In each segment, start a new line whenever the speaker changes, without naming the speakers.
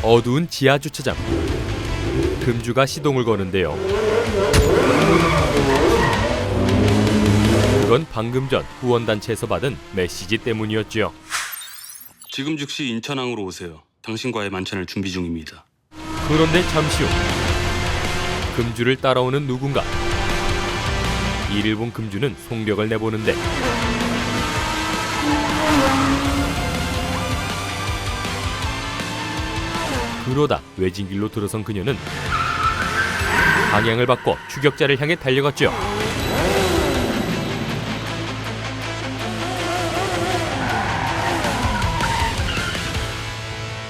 어두운 지하 주차장. 금주가 시동을 거는데요. 그건 방금 전 후원단체에서 받은 메시지 때문이었죠.
지금 즉시 인천항으로 오세요. 당신과의 만찬을 준비 중입니다.
그런데 잠시 후 금주를 따라오는 누군가. 이를 본 금주는 속력을 내보는데 그러다 외진길로 들어선 그녀는 방향을 바꿔 추격자를 향해 달려갔죠.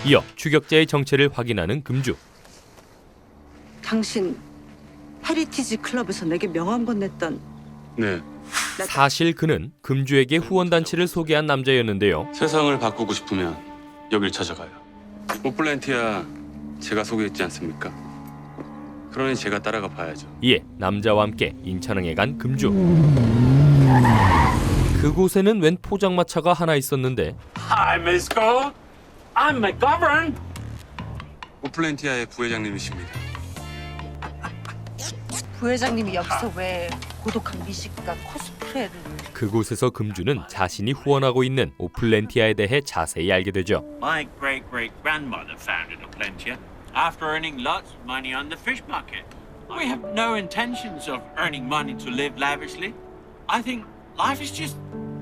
이어 추격자의 정체를 확인하는 금주.
당신 헤리티지 클럽에서 내게 명함 건넸던.
네,
사실 그는 금주에게 후원단체를 소개한 남자였는데요.
세상을 바꾸고 싶으면 여길 찾아가요. 오플랜티아 제가 소개했지 않습니까? 그러니 제가 따라가 봐야죠.
이에 남자와 함께 인천항에 간 금주. 그곳에는 웬 포장마차가 하나 있었는데
Hi, Miss Gold. I'm McGovern.
오플랜티아의 부회장님이십니다.
부회장님이 여기서 왜 고독한 미식가 코스프레를.
그곳에서 금주는 자신이 후원하고 있는 오플랜티아에 대해 자세히 알게 되죠.
My great-great-grandmother founded Oplentia after earning lots of money on the fish market. We have no intentions of earning money to live lavishly. I think life is just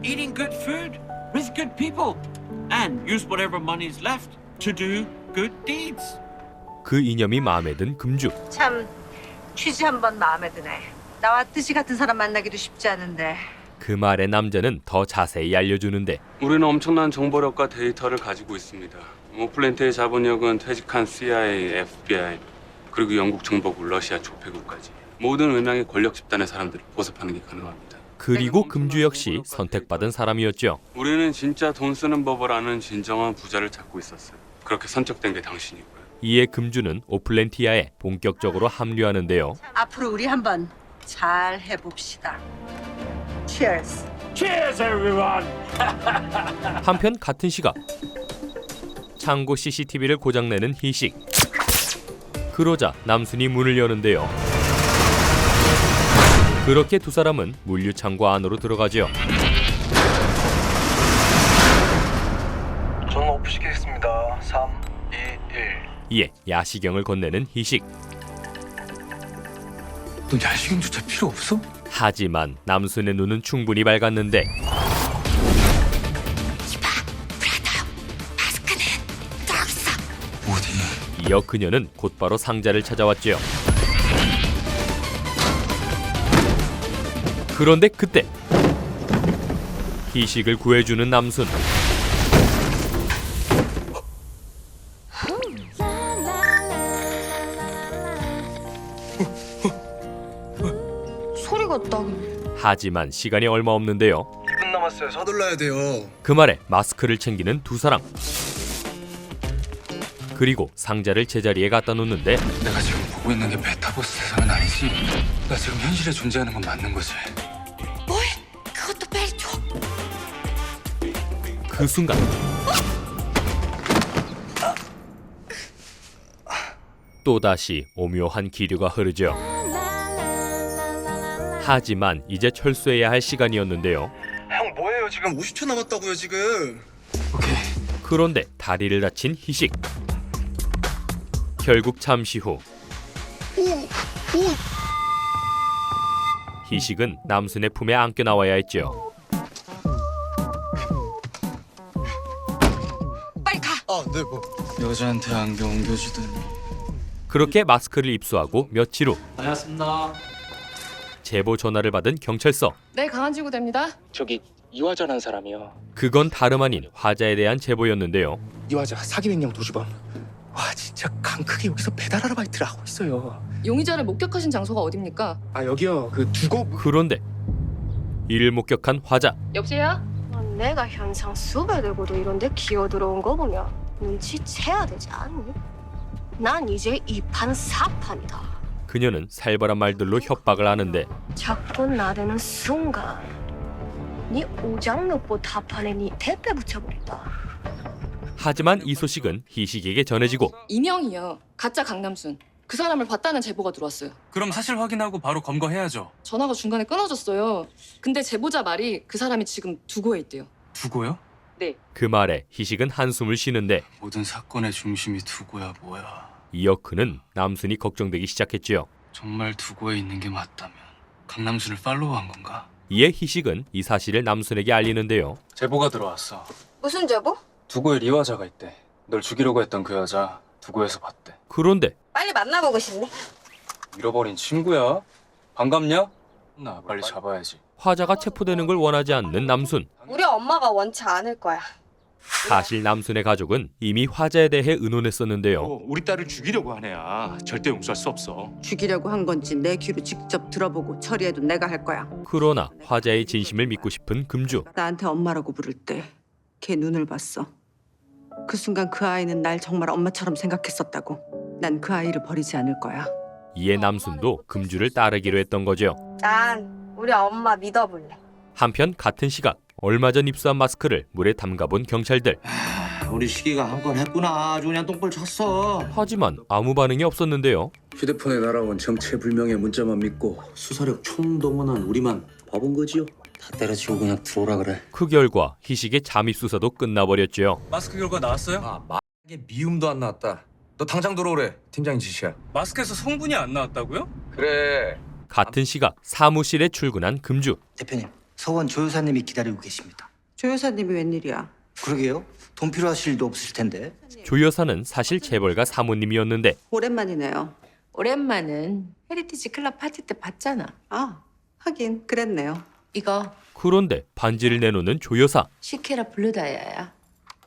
eating good food with good people and use whatever money is left to do good deeds.
그 이념이 마음에 든 금주.
참 취지 한번 마음에 드네. 나와 뜻이 같은 사람 만나기도 쉽지 않은데.
그 말에 남자는 더 자세히 알려주는데
우리는 엄청난 정보력과 데이터를 가지고 있습니다. 오플랜티아의 자본력은 퇴직한 CIA, FBI, 그리고 영국 정보국, 러시아 조폐국까지 모든 음양의 권력 집단의 사람들을 보습하는 게 가능합니다.
그리고 금주 역시 선택받은 사람이었죠.
우리는 진짜 돈 쓰는 법을 아는 진정한 부자를 찾고 있었어요. 그렇게 선택된 게 당신이고요.
이에 금주는 오플랜티아에 본격적으로 합류하는데요.
앞으로 우리 한번 잘 해봅시다. Cheers.
Cheers, everyone.
한편 같은 시각 창고 CCTV를 고장내는 희식. 그러자 남순이 문을 여는데요. 그렇게 두 사람은 물류창고 안으로 들어가죠.
저는 오프시키겠습니다. 3, 2, 1.
이에 야시경을 건네는 희식.
넌 야식용조차 필요 없어?
하지만 남순의 눈은 충분히 밝았는데
어디?
이어 그녀는 곧바로 상자를 찾아왔죠. 그런데 그때 희식을 구해주는 남순.
소리가 나긴.
하지만 시간이 얼마 없는데요.
2분 남았어요. 서둘러야 돼요.
그 말에 마스크를 챙기는 두 사람. 그리고 상자를 제자리에 갖다 놓는데
내가 지금 보고 있는 게 메타버스 세상은 아니지? 나 지금 현실에 존재하는 건 맞는 거지?
뭐해? 그것도 빨리 줘.
그 순간 또다시 오묘한 기류가 흐르죠. 하지만 이제 철수해야 할 시간이었는데요.
형 뭐예요? 지금 50초 남았다고요 지금. 오케이.
그런데 다리를 다친 희식. 결국 잠시 후 희식은 남순의 품에 안겨 나와야 했죠.
빨리 가.
네 뭐. 여자한테 안경 옮겨주더니.
그렇게 마스크를 입수하고 며칠 후
다녀왔습니다.
제보 전화를 받은 경찰서.
네, 강한지구대입니다.
저기 이화자라는 사람이요.
그건 다름 아닌 화자에 대한 제보였는데요.
이화자 사기 횡령 도주범. 와 진짜 강 크게 여기서 배달 아르바이트를 하고 있어요.
용의자를 목격하신 장소가 어딥니까?
아 여기요 그 두곡.
그런데 이를 목격한 화자.
여보세요?
내가 현상 수배되고도 이런데 기어들어온 거 보면 눈치채야 되지 않니? 난 이제 2판 4판이다.
그녀는 살벌한 말들로 협박을 하는데
자꾸 나대는 순간 네 오장육부 타판에 네 대패 붙여버린다.
하지만 이 소식은 희식에게 전해지고
인형이요. 가짜 강남순. 그 사람을 봤다는 제보가 들어왔어요.
그럼 사실 확인하고 바로 검거해야죠.
전화가 중간에 끊어졌어요. 근데 제보자 말이 그 사람이 지금 두고에 있대요.
두고요?
네.
그 말에 희식은 한숨을 쉬는데
모든 사건의 중심이 두고야 뭐야.
이어 그는 남순이 걱정되기 시작했지요.
정말 두고에 있는 게 맞다면 강남순을 팔로우한 건가?
이에 희식은 이 사실을 남순에게 알리는데요.
제보가 들어왔어.
무슨 제보?
두고에 리화자가 있대. 널 죽이려고 했던 그 여자 두고에서 봤대.
그런데
빨리 만나보고 싶네.
잃어버린 친구야? 반갑냐? 나 빨리 잡아야지.
화자가 체포되는 걸 원하지 않는 남순.
우리 엄마가 원치 않을 거야.
사실 남순의 가족은 이미 화자에 대해 의논했었는데요.
우리 딸을 죽이려고 한 애야. 절대 용서할 수 없어.
죽이려고 한 건지 내 귀로 직접 들어보고 처리해도 내가 할 거야.
그러나 화자의 진심을 믿고 싶은 금주.
나한테 엄마라고 부를 때 걔 눈을 봤어. 그 순간 그 아이는 날 정말 엄마처럼 생각했었다고. 난 그 아이를 버리지 않을 거야.
이에 남순도 금주를 따르기로 했던 거죠.
난 우리 엄마 믿어볼래.
한편 같은 시각 얼마 전 입수한 마스크를 물에 담가본 경찰들.
우리 시기가 한 건 했구나. 아주 그냥 똥볼 쳤어.
하지만 아무 반응이 없었는데요.
휴대폰에 날아온 정체불명의 문자만 믿고 수사력 총동원한 우리만 바본 거지요?
다 때려치고 그냥 들어오라 그래.
그 결과 희식의 잠입 수사도 끝나버렸죠.
마스크 결과 나왔어요?
이게 미움도 안 나왔다. 너 당장 들어오래. 팀장님 지시야.
마스크에서 성분이 안 나왔다고요?
그래.
같은 시각 사무실에 출근한 금주.
대표님, 서원 조 여사님이 기다리고 계십니다.
조 여사님이 웬일이야?
그러게요. 돈 필요하실 일도 없을 텐데.
조 여사는 사실 재벌가 사모님이었는데
오랜만이네요.
오랜만은 헤리티지 클럽 파티 때 봤잖아.
아, 하긴 그랬네요.
이거
그런데 반지를 내놓는 조 여사.
시케라 블루다이아야.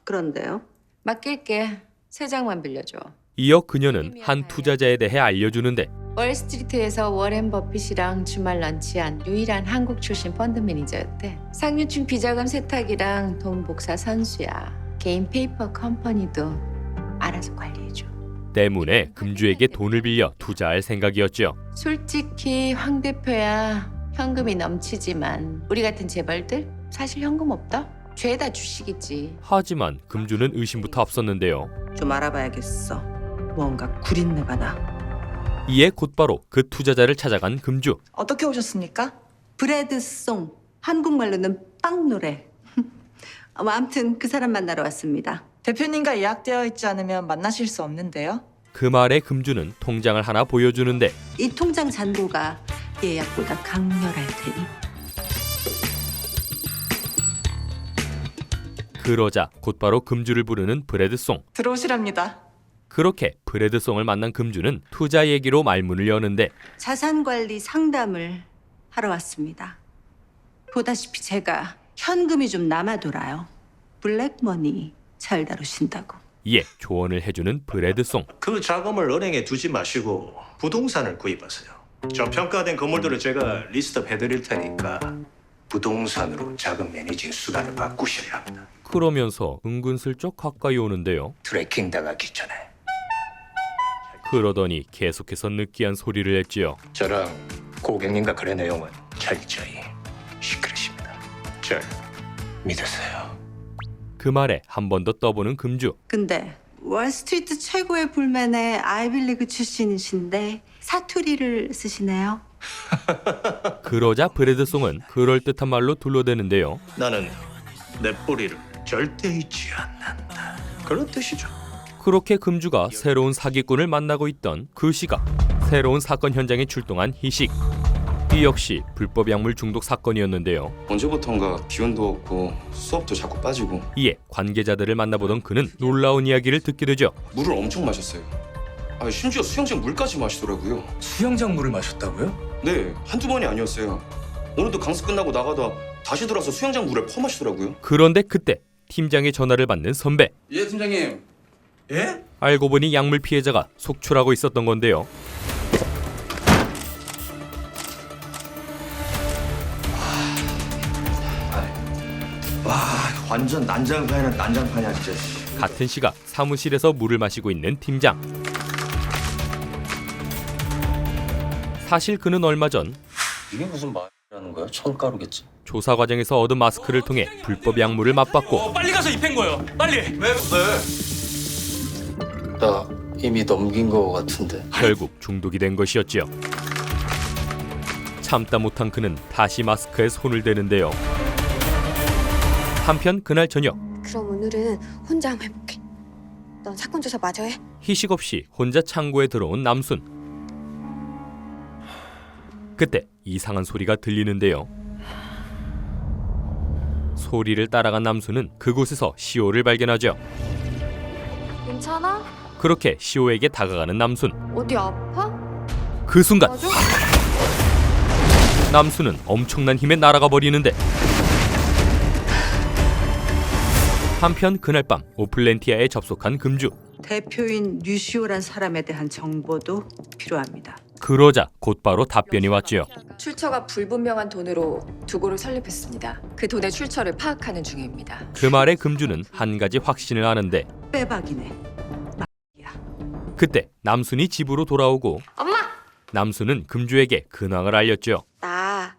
그런데요.
맡길게. 3장만 빌려줘.
이어 그녀는 한 투자자에 대해 알려주는데
월스트리트에서 워렌 버핏이랑 주말 런치한 유일한 한국 출신 펀드 매니저였대. 상류층 비자금 세탁이랑 돈 복사 선수야. 개인 페이퍼 컴퍼니도 알아서 관리해줘.
때문에 금주에게 돈을 빌려 투자할 생각이었죠.
솔직히 황 대표야 현금이 넘치지만 우리 같은 재벌들 사실 현금 없다? 죄다 주식이지.
하지만 금주는 의심부터 앞섰는데요.
좀 알아봐야겠어. 뭔가 구린내가 나.
이에 곧바로 그 투자자를 찾아간 금주.
어떻게 오셨습니까? 브래드송. 한국말로는 빵 노래. 아무튼 그 사람 만나러 왔습니다.
대표님과 예약되어 있지 않으면 만나실 수 없는데요.
그 말에 금주는 통장을 하나 보여주는데
이 통장 잔고가 예약보다 강렬할 테니.
그러자 곧바로 금주를 부르는 브래드송.
들어오시랍니다.
그렇게 브래드송을 만난 금주는 투자 얘기로 말문을 여는데
자산관리 상담을 하러 왔습니다. 보다시피 제가 현금이 좀 남아돌아요. 블랙머니 잘 다루신다고.
이에 조언을 해주는 브래드송.
그 자금을 은행에 두지 마시고 부동산을 구입하세요. 저평가된 건물들을 제가 리스트업 해드릴 테니까 부동산으로 자금 매니징 수단을 바꾸셔야 합니다.
그러면서 은근슬쩍 가까이 오는데요.
트래킹 당하기 전에.
그러더니 계속해서 느끼한 소리를 했지요.
저랑 고객님과 거래 내용은 철저히 시크릿입니다. 절 믿으세요.
그 말에 한 번 더 떠보는 금주.
근데 월스트리트 최고의 불맨의 아이빌리그 출신이신데 사투리를 쓰시네요.
그러자 브래드송은 그럴듯한 말로 둘러대는데요.
나는 내 뿌리를 절대 잊지 않는다. 그런 뜻이죠.
그렇게 금주가 새로운 사기꾼을 만나고 있던 그 시각 새로운 사건 현장에 출동한 희식. 이 역시 불법 약물 중독 사건이었는데요.
언제부턴가 기운도 없고 수업도 자꾸 빠지고
이에 관계자들을 만나보던 그는 놀라운 이야기를 듣게 되죠.
물을 엄청 마셨어요. 심지어 수영장 물까지 마시더라고요.
수영장 물을 마셨다고요?
네, 한두 번이 아니었어요. 오늘도 강습 끝나고 나가다 다시 들어와서 수영장 물에 퍼마시더라고요.
그런데 그때 팀장의 전화를 받는 선배.
예, 팀장님. 예?
알고 보니 약물 피해자가 속출하고 있었던 건데요.
와, 완전 난장판이나 난장판이야 진짜.
같은 시각 사무실에서 물을 마시고 있는 팀장. 사실 그는 얼마 전
이게 무슨 말이라는 거야? 촌가루겠지.
조사 과정에서 얻은 마스크를 통해 불법 약물을 맛봤고
빨리 가서 입힌 거예요. 빨리. 왜?
나 이미 넘긴 거 같은데.
결국 중독이 된 것이었지요. 참다 못한 그는 다시 마스크에 손을 대는데요. 한편 그날 저녁
그럼 오늘은 혼자 한번 해볼게. 넌 사건 조사 마저 해.
희식 없이 혼자 창고에 들어온 남순. 그때 이상한 소리가 들리는데요. 소리를 따라간 남순은 그곳에서 시오를 발견하죠.
괜찮아?
그렇게 시오에게 다가가는 남순.
어디 아파?
그 순간
맞아?
남순은 엄청난 힘에 날아가 버리는데 한편 그날 밤 오플랜티아에 접속한 금주.
대표인 류시오란 사람에 대한 정보도 필요합니다.
그러자 곧바로 답변이 왔지요.
출처가 불분명한 돈으로 두고를 설립했습니다. 그 돈의 출처를 파악하는 중입니다.
그 말에 금주는 한 가지 확신을 하는데
빼박이네.
그때 남순이 집으로 돌아오고
엄마!
남순은 금주에게 근황을 알렸죠.
나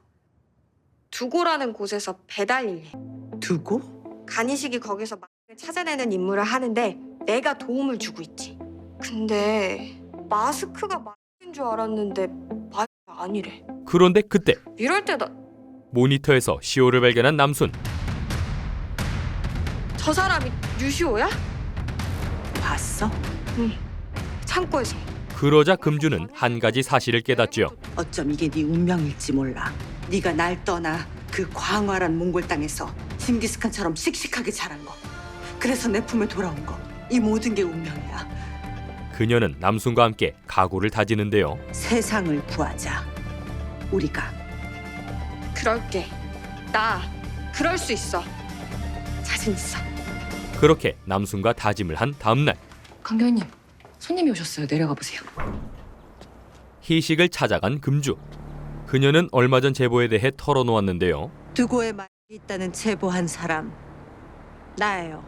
두고라는 곳에서 배달 일해.
두고?
간이식이 거기서 마스크를 찾아내는 임무를 하는데 내가 도움을 주고 있지. 근데 마스크가 마스크인 줄 알았는데 마스크가 아니래.
그런데 그때
이럴 때 나
모니터에서 시오를 발견한 남순.
저 사람이 유시오야?
봤어?
응. 창고에서.
그러자 금주는 한 가지 사실을 깨닫죠.
어쩜 이게 네 운명일지 몰라. 네가 날 떠나 그 광활한 몽골 땅에서 징기스칸처럼 씩씩하게 자란 거. 그래서 내 품에 돌아온 거. 이 모든 게 운명이야.
그녀는 남순과 함께 각오를 다지는데요.
세상을 구하자. 우리가.
그럴게. 나 그럴 수 있어. 자신 있어.
그렇게 남순과 다짐을 한 다음 날
강경님, 손님이 오셨어요. 내려가 보세요.
희식을 찾아간 금주. 그녀는 얼마 전 제보에 대해 털어놓았는데요.
두고에 말이 있다는 제보한 사람 나예요.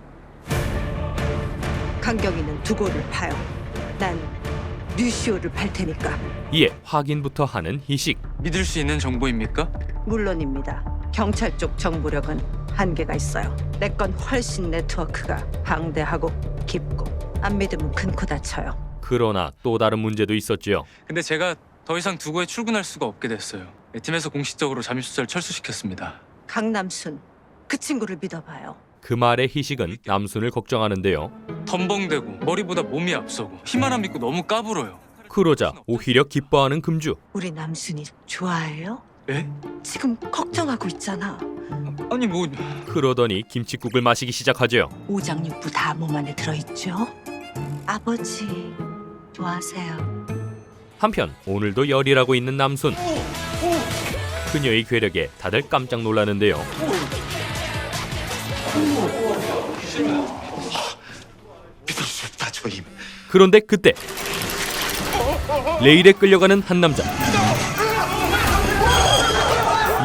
강경이는 두고를 파요. 난 류시오를 팔 테니까.
이에 확인부터 하는 희식.
믿을 수 있는 정보입니까?
물론입니다. 경찰 쪽 정보력은 한계가 있어요. 내 건 훨씬 네트워크가 방대하고 깊고 안 믿으면 큰 코 다쳐요.
그러나 또 다른 문제도 있었지요.
근데 제가 더 이상 두고에 출근할 수가 없게 됐어요. 팀에서 공식적으로 잠입수사를 철수시켰습니다.
강남순, 그 친구를 믿어봐요.
그 말에 희식은 남순을 걱정하는데요.
덤벙대고 머리보다 몸이 앞서고 힘 안 믿고 너무 까불어요.
그러자 오히려 기뻐하는 금주.
우리 남순이 좋아해요?
예?
지금 걱정하고 있잖아.
아니 뭐
그러더니 김칫국을 마시기 시작하죠.
오장육부 다 몸 안에 들어있죠? 아버지 좋아하세요.
한편 오늘도 열일하고 있는 남순. 그녀의 괴력에 다들 깜짝 놀라는데요. 그런데 그때 레일에 끌려가는 한 남자.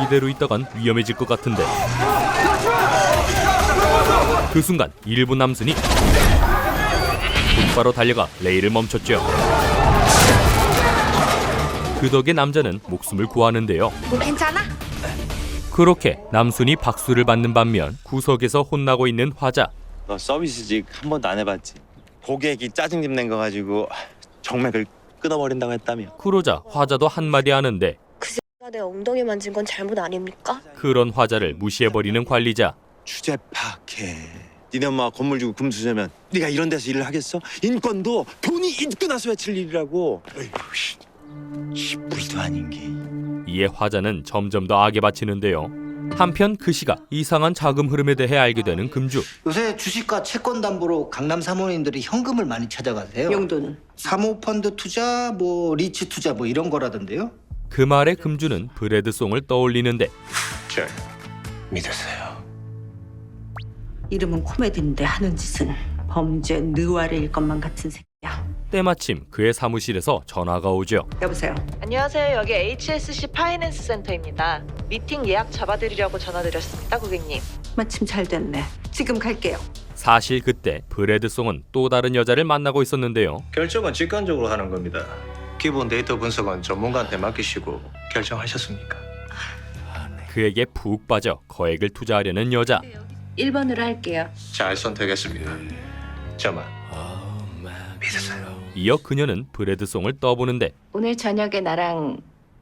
이대로 있다간 위험해질 것 같은데 그 순간 일부 남순이 곧바로 달려가 레일을 멈췄죠. 그 덕에 남자는 목숨을 구하는데요.
뭐 괜찮아?
그렇게 남순이 박수를 받는 반면 구석에서 혼나고 있는 화자.
너 서비스직 한 번도 안 해봤지? 고객이 짜증 좀 낸 거 가지고 정맥을 끊어버린다고 했다며.
그러자 화자도 한마디 하는데
그새가 내 엉덩이 만진 건 잘못 아닙니까?
그런 화자를 무시해버리는 관리자.
주제 파악해. 니네 엄마가 건물 주고 금수저면 네가 이런 데서 일을 하겠어? 인권도 돈이 있고 나서 외칠 일이라고. 물도 아닌 게.
이에 화자는 점점 더 악에 바치는데요. 한편 그 시각 이상한 자금 흐름에 대해 알게 되는 금주.
요새 주식과 채권 담보로 강남 사모님들이 현금을 많이 찾아가세요.
용도는?
사모펀드 투자, 리츠 투자 이런 거라던데요.
그 말에 금주는 브래드송을 떠올리는데
절 믿으세요.
이름은 코미디인데 하는 짓은 범죄 느와르일 것만 같은 새끼야.
때마침 그의 사무실에서 전화가 오죠.
여보세요.
안녕하세요. 여기 HSC 파이낸스 센터입니다. 미팅 예약 잡아드리려고 전화드렸습니다, 고객님.
마침 잘 됐네. 지금 갈게요.
사실 그때 브래드송은 또 다른 여자를 만나고 있었는데요.
결정은 직관적으로 하는 겁니다. 기본 데이터 분석은 전문가한테 맡기시고 결정하셨습니까?
그에게 푹 빠져 거액을 투자하려는 여자.
1번으로 할게요.
잘 선택했습니다. 저만 믿으세요.
이어 그녀는 브래드송을 떠보는데
오늘 저녁에 나랑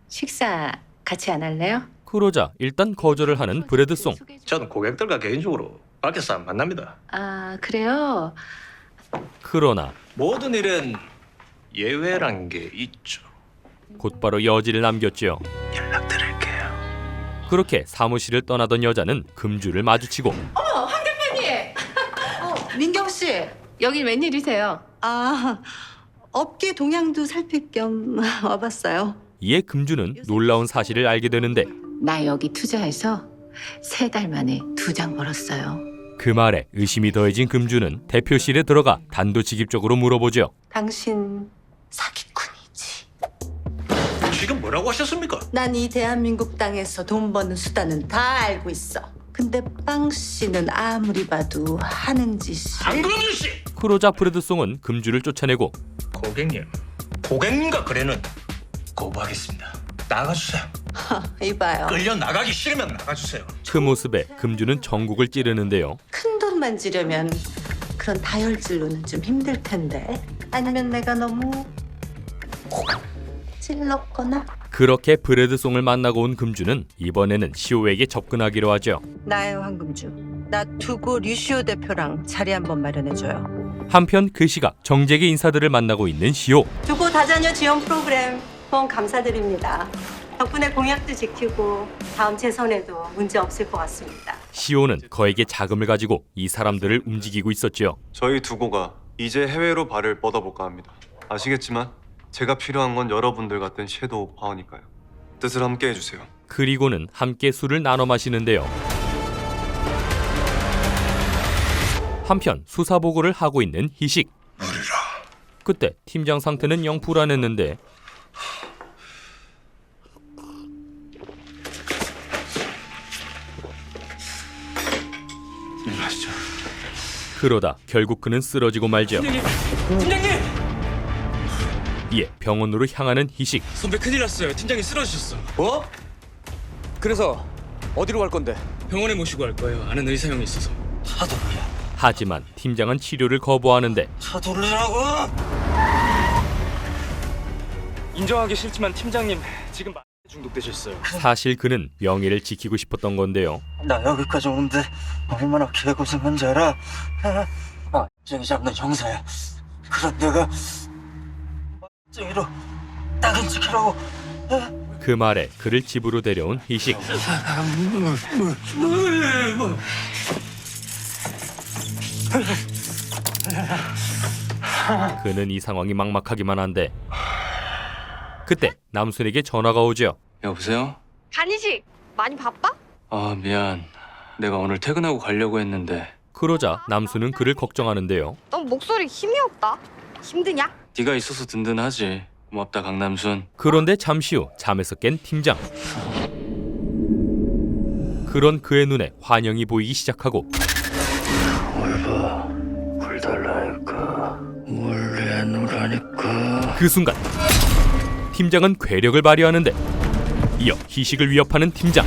식사 같이 안 할래요?
그러자 일단 거절을 하는 브래드송.
저는 고객들과 개인적으로 밖에서 안 만납니다.
아, 그래요?
그러나
모든 일엔 예외란 게 있죠.
곧바로 여지를 남겼지요.
연락드릴게요.
그렇게 사무실을 떠나던 여자는 금주를 마주치고
황 대표님! 민경 씨, 여긴 웬일이세요?
아, 업계 동향도 살필 겸 와봤어요.
이에 금주는 놀라운 사실을 알게 되는데
나 여기 투자해서 3달 만에 2장 벌었어요.
그 말에 의심이 더해진 금주는 대표실에 들어가 단도직입적으로 물어보죠.
당신 사기꾼이지.
지금 뭐라고 하셨습니까?
난 이 대한민국 땅에서 돈 버는 수단은 다 알고 있어. 근데 빵 씨는 아무리 봐도 하는 짓이.
안그러는 씨!
그러자 브래드송은 금주를 쫓아내고
고객님과 거래는 거부하겠습니다. 나가주세요.
이봐요.
끌려 나가기 싫으면 나가주세요.
그 모습에 금주는 전국을 찌르는데요.
큰 돈 만지려면 그런 다혈질로는 좀 힘들 텐데. 아니면 내가 너무 찔렀거나.
그렇게 브래드송을 만나고 온 금주는 이번에는 시오에게 접근하기로 하죠.
나의 황금주. 나 두고 류시오 대표랑 자리 한번 마련해줘요.
한편 그 시각 정재계 인사들을 만나고 있는 시오.
두고 다자녀 지원 프로그램 후원 감사드립니다. 덕분에 공약도 지키고 다음 재선에도 문제 없을 것 같습니다.
시오는 거액의 자금을 가지고 이 사람들을 움직이고 있었죠.
저희 두고가 이제 해외로 발을 뻗어볼까 합니다. 아시겠지만 제가 필요한 건 여러분들 같은 섀도우 파워니까요. 뜻을 함께 해주세요.
그리고는 함께 술을 나눠 마시는데요. 한편 수사 보고를 하고 있는 희식. 그때 팀장 상태는 영 불안했는데
일어나시죠.
그러다 결국 그는 쓰러지고 말죠.
팀장님!
이에 병원으로 향하는 희식.
선배 큰일 났어요. 팀장이 쓰러지셨어.
뭐? 그래서 어디로 갈 건데?
병원에 모시고 갈 거예요. 아는 의사 형이 있어서.
하지만 팀장은 치료를 거부하는데
차돌리라고!
인정하기 싫지만 팀장님 지금 중독되셨어요.
사실 그는 명예를 지키고 싶었던 건데요.
나 여기까지 오는데 얼마나 개고생한지 알아? 쟁이 잡는 형사야. 그런 내가 쟁이로 낙인 찍히라고.
그 말에 그를 집으로 데려온 희식. 그는 이 상황이 막막하기만 한데 그때 남순에게 전화가 오죠.
여보세요?
간이식 많이 바빠?
아 미안. 내가 오늘 퇴근하고 가려고 했는데.
그러자 남순은 그를 걱정하는데요.
넌 목소리 힘이 없다. 힘드냐?
네가 있어서 든든하지. 고맙다 강남순.
그런데 잠시 후 잠에서 깬 팀장. 그런 그의 눈에 환영이 보이기 시작하고
물 달라니까 물 내놓으라니까.
그 순간 팀장은 괴력을 발휘하는데 이어 희식을 위협하는 팀장.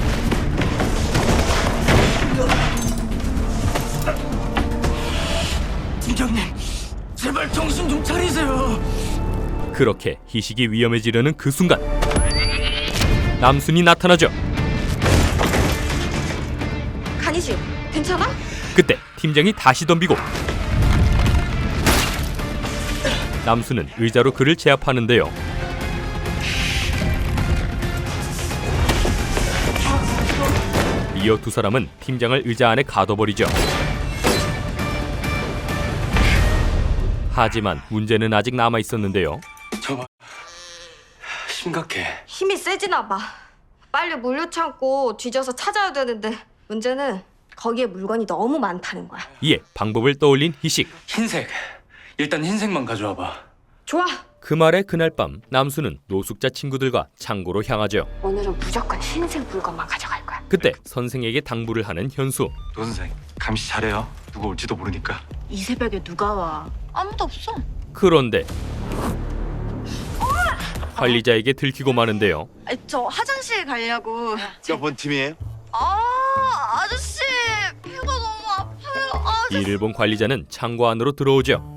팀장님 제발 정신 좀 차리세요.
그렇게 희식이 위험해지려는 그 순간 남순이 나타나죠.
간이식 괜찮아?
그때 팀장이 다시 덤비고 남순은 의자로 그를 제압하는데요. 이어 두 사람은 팀장을 의자 안에 가둬버리죠. 하지만 문제는 아직 남아 있었는데요.
저봐. 심각해.
힘이 세지나 봐. 빨리 물류 창고 뒤져서 찾아야 되는데 문제는 거기에 물건이 너무 많다는 거야.
이에 방법을 떠올린 희식.
흰색. 일단 흰색만 가져와봐.
좋아.
그 말에 그날 밤 남수는 노숙자 친구들과 창고로 향하죠.
오늘은 무조건 흰색 물건만 가져갈 거야.
그때 선생에게 당부를 하는 현수.
노 선생 감시 잘해요. 누가 올지도 모르니까.
이 새벽에 누가 와? 아무도 없어.
그런데 관리자에게 들키고 마는데요.
저 화장실 가려고.
몇 번 팀이에요?
아저씨 배가 너무 아파요.
이를 본 관리자는 창고 안으로 들어오죠.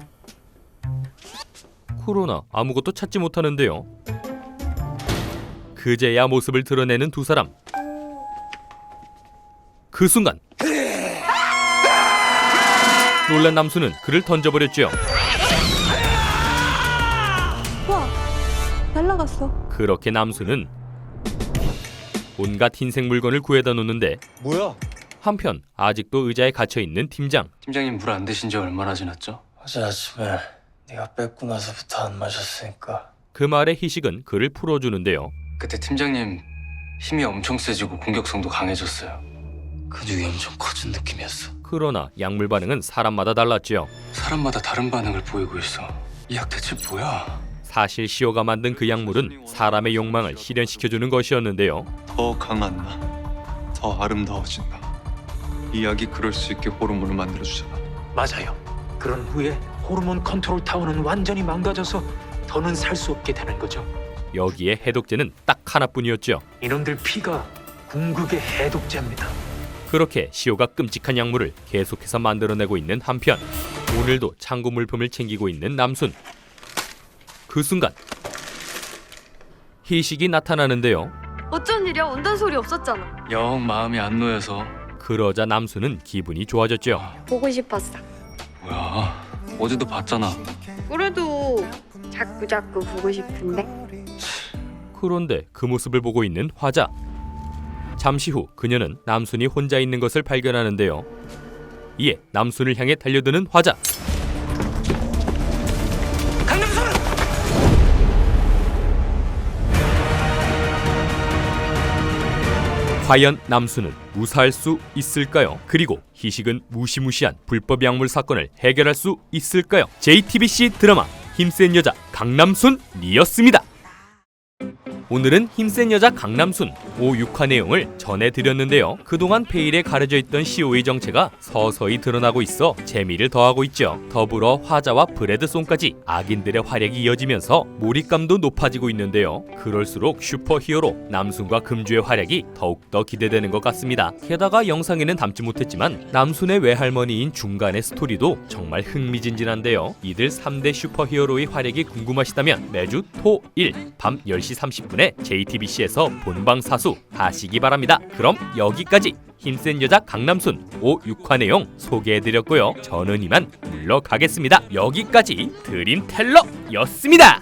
그러나 아무것도 찾지 못하는데요. 그제야 모습을 드러내는 두 사람. 그 순간 놀란 남수는 그를 던져버렸죠.
와, 날라갔어.
그렇게 남수는 온갖 흰색 물건을 구해다 놓는데
뭐야?
한편 아직도 의자에 갇혀있는 팀장.
팀장님 물 안 드신 지 얼마나 지났죠?
어제 아침에 네가 뺏고 나서부터 안 마셨으니까.
그 말에 희식은 그를 풀어주는데요.
그때 팀장님 힘이 엄청 세지고 공격성도 강해졌어요.
근육이 엄청 커진 느낌이었어.
그러나 약물 반응은 사람마다 달랐지요.
사람마다 다른 반응을 보이고 있어. 이 약 대체 뭐야?
사실 시오가 만든 그 약물은 사람의 욕망을 실현시켜주는 것이었는데요.
더 강한 나, 더 아름다워진다. 이 약이 그럴 수 있게 호르몬을 만들어주잖아.
맞아요. 그런 후에 호르몬 컨트롤 타워는 완전히 망가져서 더는 살 수 없게 되는 거죠.
여기에 해독제는 딱 하나뿐이었죠.
이놈들 피가 궁극의 해독제입니다.
그렇게 시오가 끔찍한 약물을 계속해서 만들어내고 있는 한편 오늘도 창고 물품을 챙기고 있는 남순. 그 순간 희식이 나타나는데요.
어쩐 일이야? 온다는 소리 없었잖아.
영 마음이 안 놓여서.
그러자 남순은 기분이 좋아졌죠.
보고 싶었어.
뭐야? 어제도 봤잖아.
그래도 자꾸 보고 싶은데.
그런데 그 모습을 보고 있는 화자. 잠시 후 그녀는 남순이 혼자 있는 것을 발견하는데요. 이에 남순을 향해 달려드는 화자. 과연 남순은 무사할 수 있을까요? 그리고 희식은 무시무시한 불법 약물 사건을 해결할 수 있을까요? JTBC 드라마 힘센 여자 강남순이었습니다. 오늘은 힘센 여자 강남순 5, 6화 내용을 전해드렸는데요. 그동안 베일에 가려져 있던 시오의 정체가 서서히 드러나고 있어 재미를 더하고 있죠. 더불어 화자와 브래드송까지 악인들의 활약이 이어지면서 몰입감도 높아지고 있는데요. 그럴수록 슈퍼히어로 남순과 금주의 활약이 더욱더 기대되는 것 같습니다. 게다가 영상에는 담지 못했지만 남순의 외할머니인 중간의 스토리도 정말 흥미진진한데요. 이들 3대 슈퍼히어로의 활약이 궁금하시다면 매주 토, 일 밤 10시 30분에 JTBC에서 본방사수 하시기 바랍니다. 그럼 여기까지 힘센 여자 강남순 5, 6화 내용 소개해드렸고요. 저는 이만 물러가겠습니다. 여기까지 드림텔러였습니다.